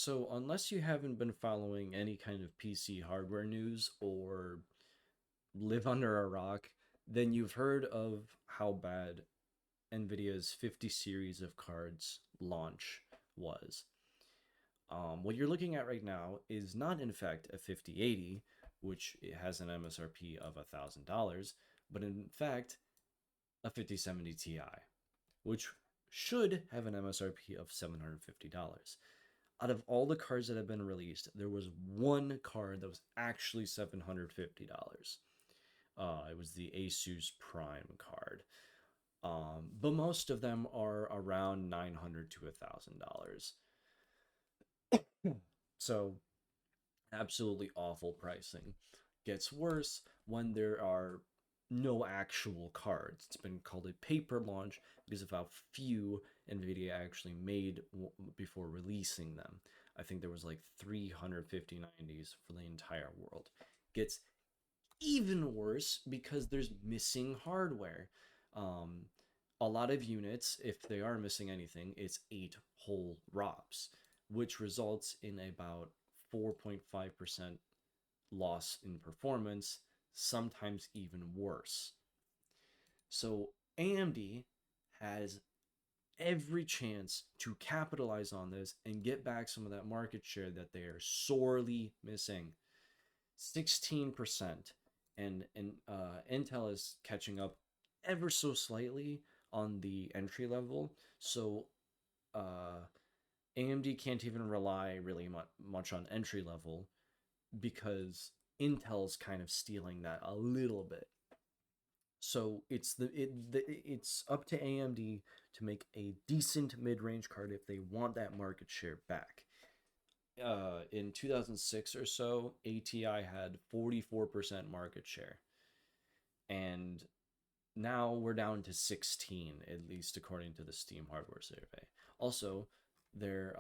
So, unless you haven't been following any kind of PC hardware news or live under a rock, then you've heard of how bad NVIDIA's 50 series of cards launch was. What you're looking at right now is not, in fact, a 5080, which has an MSRP of $1,000, but in fact, a 5070 Ti, which should have an MSRP of $750. Out of all the cards that have been released, there was one card that was actually $750. It was the Asus Prime card. But most of them are around $900 to $1,000. So, absolutely awful pricing. Gets worse when there are no actual cards. It's been called a paper launch because of how few NVIDIA actually made before releasing them. I think there was like 350 90s for the entire world. Gets even worse because there's missing hardware. Um, a lot of units, if they are missing anything, it's 8 whole ROPs, which results in about 4.5% loss in performance, sometimes even worse. So AMD has every chance to capitalize on this and get back some of that market share that they are sorely missing. 16%, and Intel is catching up ever so slightly on the entry level. So uh, AMD can't even rely really much on entry level because Intel's kind of stealing that a little bit. So it's up to AMD to make a decent mid-range card if they want that market share back. In 2006 or so, ATI had 44% market share, and now we're down to 16, at least according to the Steam hardware survey. Also, their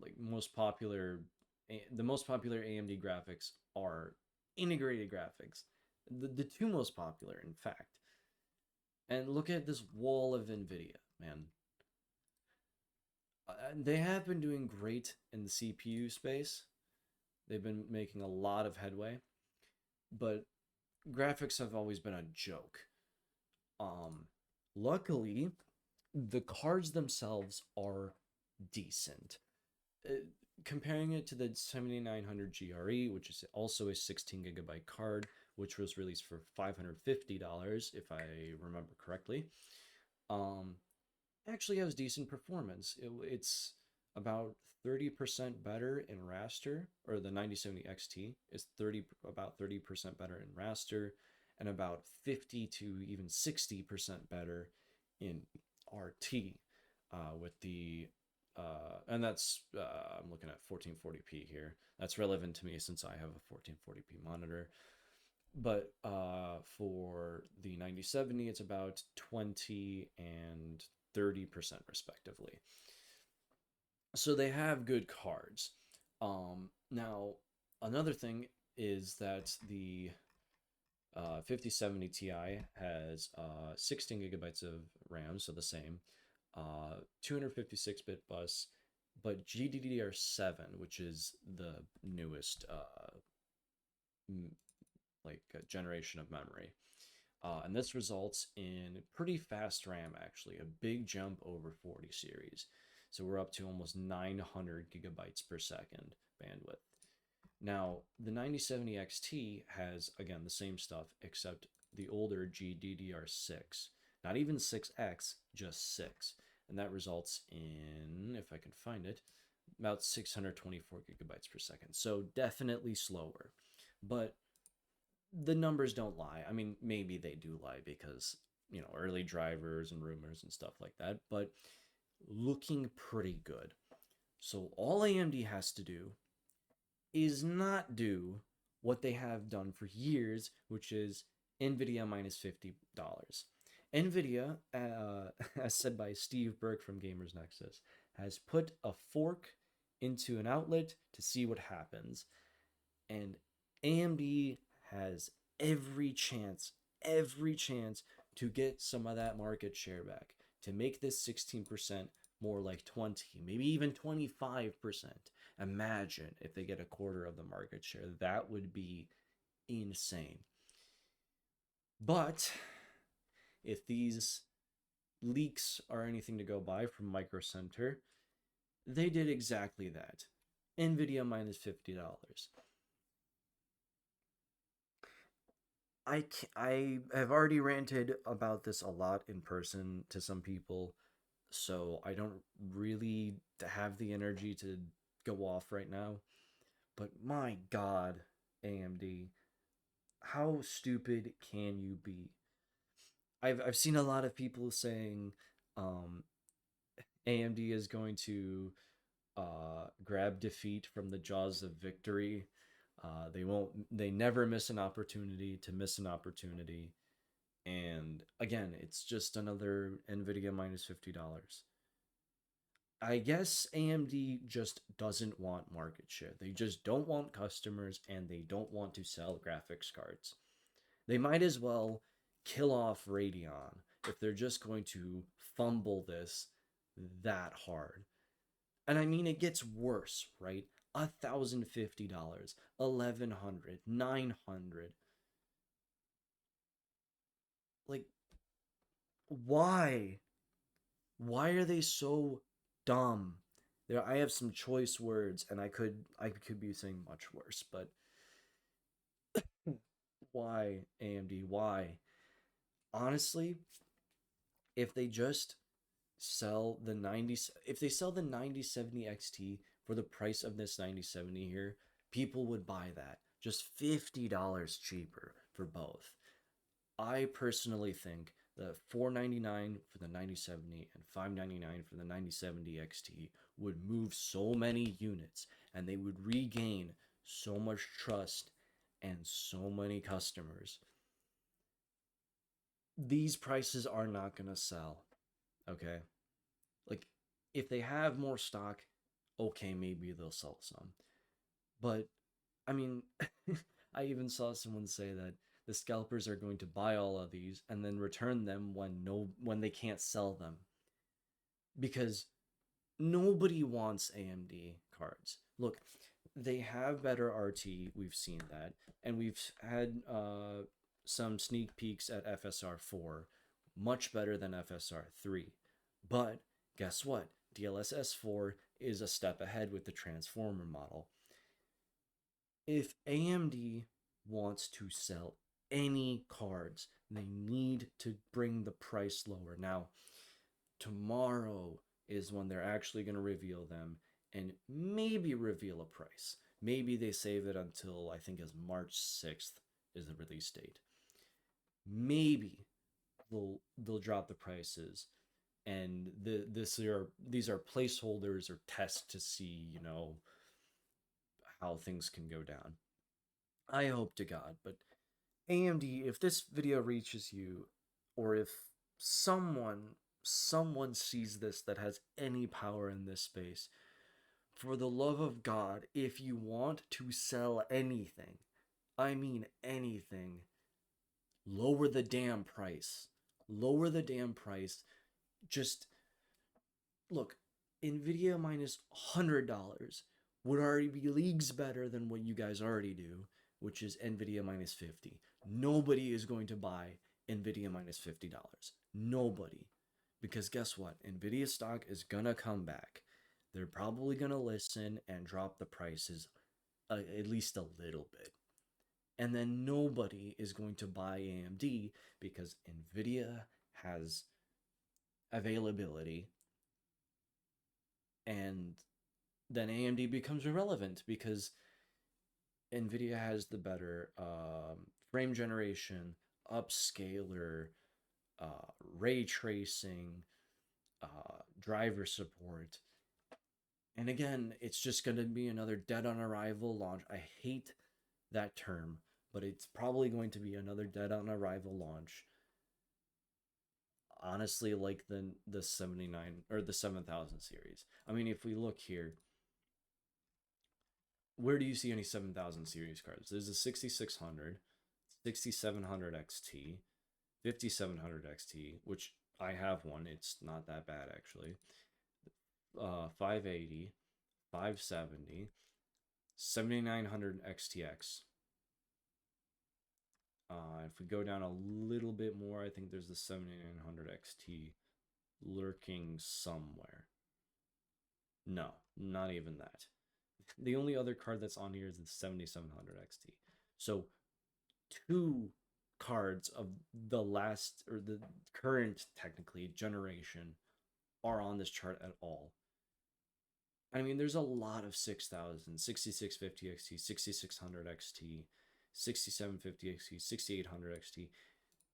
like most popular the most popular AMD graphics are integrated graphics. The two most popular, in fact. And look at this wall of NVIDIA, man. They have been doing great in the CPU space. They've been making a lot of headway, but graphics have always been a joke. Um, Luckily, the cards themselves are decent. Uh, Comparing it to the 7900 GRE, which is also a 16 gigabyte card, which was released for $550, if I remember correctly, um, actually has decent performance. It's about 30% better in raster, or the 9070 XT is about 30% better in raster, and about 50 to even 60% better in RT with the and that's I'm looking at 1440p here. That's relevant to me since I have a 1440p monitor. But for the 9070, it's about 20 and 30% respectively. So they have good cards. Now, another thing is that the 5070 Ti has 16 gigabytes of RAM, so the same, 256-bit bus, but GDDR7, which is the newest generation of memory. And this results in pretty fast RAM, actually, a big jump over 40 series. So we're up to almost 900 gigabytes per second bandwidth. Now, the 9070 XT has, again, the same stuff, except the older GDDR6. Not even 6X, just 6. And that results in, if I can find it, about 624 gigabytes per second. So definitely slower. But the numbers don't lie. I mean, maybe they do lie because, early drivers and rumors and stuff like that, but looking pretty good. So all AMD has to do is not do what they have done for years, which is NVIDIA minus $50. NVIDIA, as said by Steve Burke from Gamers Nexus, has put a fork into an outlet to see what happens. And AMD has every chance to get some of that market share back, to make this 16% more like 20, maybe even 25%. Imagine if they get a quarter of the market share. That would be insane. But if these leaks are anything to go by from Micro Center, they did exactly that. NVIDIA minus $50. I have already ranted about this a lot in person to some people, so I don't really have the energy to go off right now. But my God, AMD, how stupid can you be? I've seen a lot of people saying um, AMD is going to grab defeat from the jaws of victory. They won't. They never miss an opportunity to miss an opportunity. And again, it's just another Nvidia minus $50. I guess AMD just doesn't want market share. They just don't want customers and they don't want to sell graphics cards. They might as well kill off Radeon if they're just going to fumble this that hard. And I mean, it gets worse, right? $1,050, 1,100, 900. Like, why? Why are they so dumb? There, I have some choice words, and I could be saying much worse, but why AMD? Why? Honestly, if they just sell the 90, if they sell the 9070 XT for the price of this 9070 here, people would buy that. Just $50 cheaper for both. I personally think that 499 for the 9070 and 599 for the 9070 XT would move so many units and they would regain so much trust and so many customers. These prices are not going to sell, okay? Like, if they have more stock, okay, maybe they'll sell some. But, I mean, I even saw someone say that the scalpers are going to buy all of these and then return them when they can't sell them because nobody wants AMD cards. Look, they have better RT, we've seen that, and we've had some sneak peeks at FSR 4, much better than FSR 3. But guess what? DLSS 4 is a step ahead with the transformer model. If AMD wants to sell any cards, they need to bring the price lower. Now, tomorrow is when they're actually going to reveal them and maybe reveal a price. Maybe they save it until I think is March 6th is the release date. Maybe they'll drop the prices and these are placeholders or tests to see, how things can go down. I hope to God, but AMD, if this video reaches you, or if someone someone sees this that has any power in this space, for the love of God, if you want to sell anything, I mean anything, lower the damn price. Lower the damn price. Just look, Nvidia minus $100 would already be leagues better than what you guys already do, which is Nvidia minus 50. Nobody is going to buy Nvidia minus $50. Nobody. Because guess what? Nvidia stock is gonna come back. They're probably gonna listen and drop the prices at least a little bit. And then nobody is going to buy AMD because Nvidia has availability, and then AMD becomes irrelevant because NVIDIA has the better frame generation, upscaler, ray tracing, driver support. And again, it's just going to be another dead on arrival launch. I hate that term, but it's probably going to be another dead on arrival launch. Honestly, like the 79 or the 7000 series. I mean, if we look here, where do you see any 7000 series cards? There's a 6600, 6700 XT, 5700 XT, which I have one. It's not that bad actually. 580, 570, 7900 XTX. If we go down a little bit more, I think there's the 7900 XT lurking somewhere. No, not even that. The only other card that's on here is the 7700 XT. So two cards of the last, or the current technically generation, are on this chart at all. I mean, there's a lot of 6000, 6650 XT, 6600 XT, 6750 XT, 6800 XT.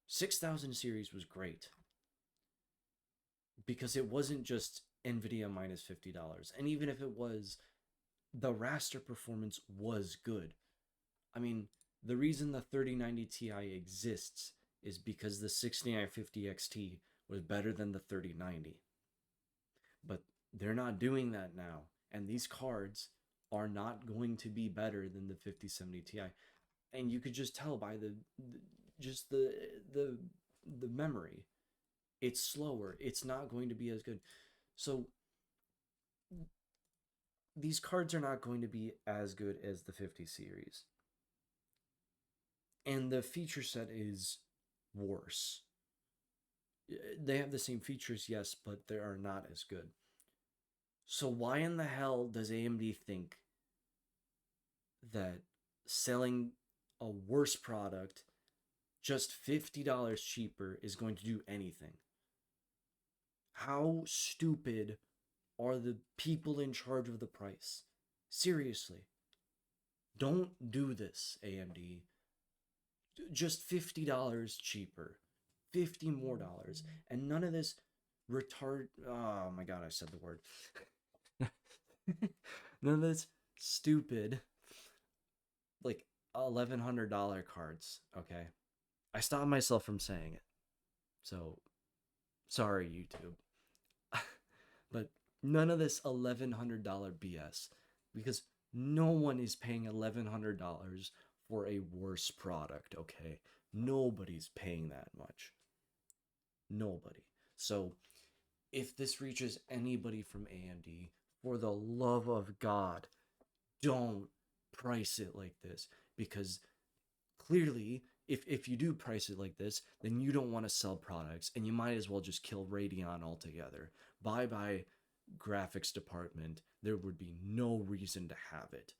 6000 series was great because it wasn't just NVIDIA minus $50. And even if it was, the raster performance was good. I mean, the reason the 3090 Ti exists is because the 6950 XT was better than the 3090. But they're not doing that now. And these cards are not going to be better than the 5070 Ti. And you could just tell by the memory. It's slower. It's not going to be as good. So these cards are not going to be as good as the 50 series. And the feature set is worse. They have the same features, yes, but they are not as good. So why in the hell does AMD think that selling a worse product just $50 cheaper is going to do anything? How stupid are the people in charge of the price? Seriously. Don't do this, AMD. Just $50 cheaper. 50 more dollars. And none of this retard... Oh my god, I said the word. None of this stupid, like, $1,100 cards, okay? I stopped myself from saying it. So, sorry, YouTube. But none of this $1,100 BS. Because no one is paying $1,100 for a worse product, okay? Nobody's paying that much. Nobody. So, if this reaches anybody from AMD, for the love of God, don't price it like this. Because clearly, if you do price it like this, then you don't want to sell products, and you might as well just kill Radeon altogether. Bye-bye, graphics department. There would be no reason to have it.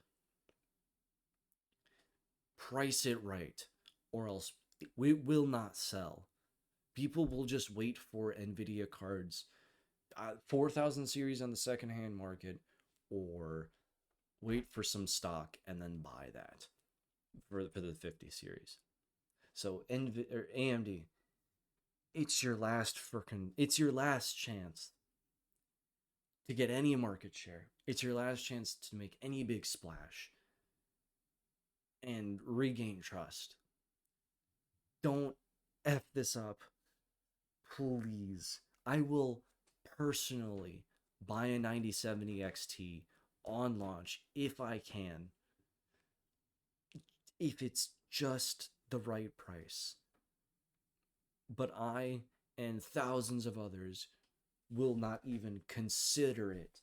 Price it right, or else we will not sell. People will just wait for NVIDIA cards, 4000 series on the secondhand market, or wait for some stock and then buy that for the 50 series. So AMD, it's your last chance to get any market share. It's your last chance to make any big splash and regain trust. Don't F this up. Please. I will personally buy a 9070 XT on launch if I can. If it's just the right price. But I and thousands of others will not even consider it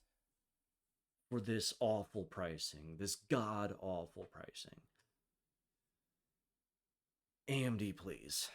for this awful pricing, this god awful pricing. AMD, please.